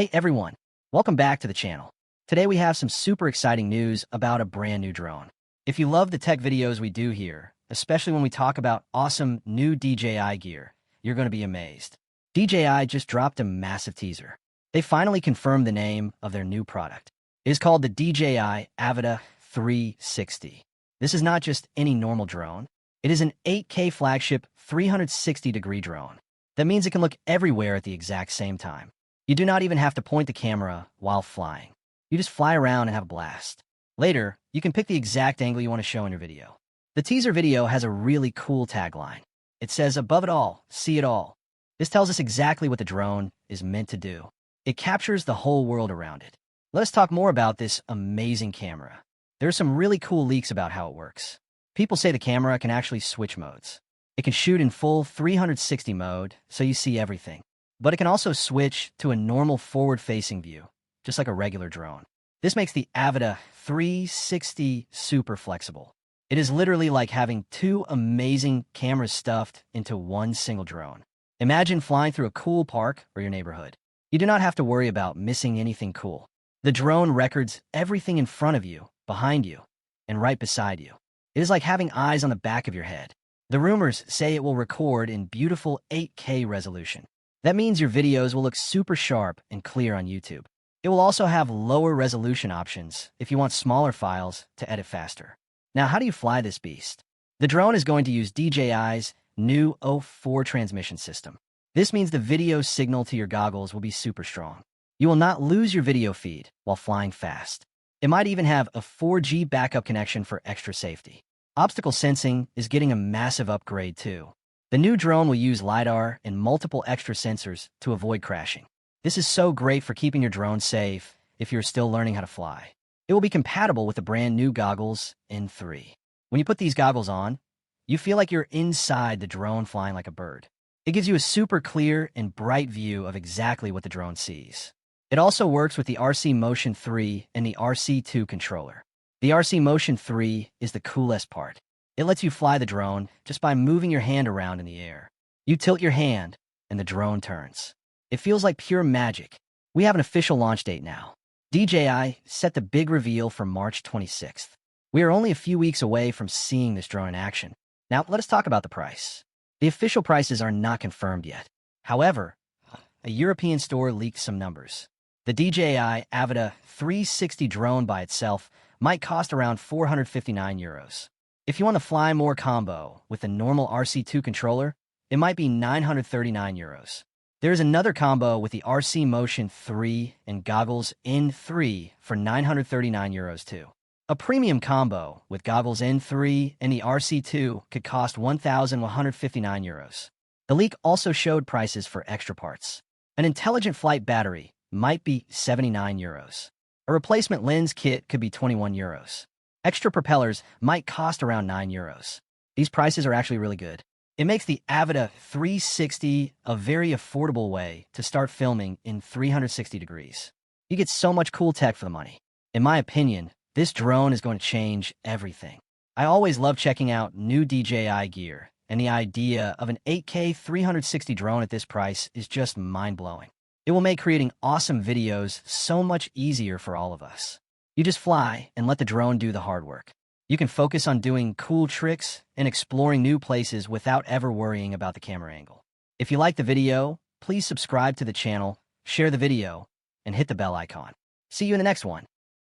Hey everyone, welcome back to the channel. Today we have some super exciting news about a brand new drone. If you love the tech videos we do here, especially when we talk about awesome new DJI gear, you're going to be amazed. DJI just dropped a massive teaser. They finally confirmed the name of their new product. It is called the DJI Avata 360. This is not just any normal drone. It is an 8K flagship 360-degree drone. That means it can look everywhere at the exact same time. You do not even have to point the camera while flying. You just fly around and have a blast. Later, you can pick the exact angle you want to show in your video. The teaser video has a really cool tagline. It says, "Above it all, see it all." This tells us exactly what the drone is meant to do. It captures the whole world around it. Let's talk more about this amazing camera. There are some really cool leaks about how it works. People say the camera can actually switch modes. It can shoot in full 360 mode, so you see everything. But it can also switch to a normal forward-facing view, just like a regular drone. This makes the Avata 360 super flexible. It is literally like having two amazing cameras stuffed into one single drone. Imagine flying through a cool park or your neighborhood. You do not have to worry about missing anything cool. The drone records everything in front of you, behind you, and right beside you. It is like having eyes on the back of your head. The rumors say it will record in beautiful 8K resolution. That means your videos will look super sharp and clear on YouTube. It will also have lower resolution options if you want smaller files to edit faster. Now, how do you fly this beast? The drone is going to use DJI's new O4 transmission system. This means the video signal to your goggles will be super strong. You will not lose your video feed while flying fast. It might even have a 4G backup connection for extra safety. Obstacle sensing is getting a massive upgrade too. The new drone will use LiDAR and multiple extra sensors to avoid crashing. This is so great for keeping your drone safe if you're still learning how to fly. It will be compatible with the brand new goggles N3. When you put these goggles on, you feel like you're inside the drone flying like a bird. It gives you a super clear and bright view of exactly what the drone sees. It also works with the RC Motion 3 and the RC2 controller. The RC Motion 3 is the coolest part. It lets you fly the drone just by moving your hand around in the air. You tilt your hand, and the drone turns. It feels like pure magic. We have an official launch date now. DJI set the big reveal for March 26th. We are only a few weeks away from seeing this drone in action. Now, let us talk about the price. The official prices are not confirmed yet. However, a European store leaked some numbers. The DJI Avata 360 drone by itself might cost around 459 euros. If you want to fly more combo with a normal RC2 controller, it might be 939 euros. There is another combo with the RC Motion 3 and goggles N3 for 939 euros too. A premium combo with goggles N3 and the RC2 could cost 1,159 euros. The leak also showed prices for extra parts. An intelligent flight battery might be 79 euros. A replacement lens kit could be 21 euros. Extra propellers might cost around 9 euros. These prices are actually really good. It makes the Avata 360 a very affordable way to start filming in 360 degrees. You get so much cool tech for the money. In my opinion, this drone is going to change everything. I always love checking out new DJI gear, and the idea of an 8K 360 drone at this price is just mind-blowing. It will make creating awesome videos so much easier for all of us. You just fly and let the drone do the hard work. You can focus on doing cool tricks and exploring new places without ever worrying about the camera angle. If you like the video, please subscribe to the channel, share the video, and hit the bell icon. See you in the next one.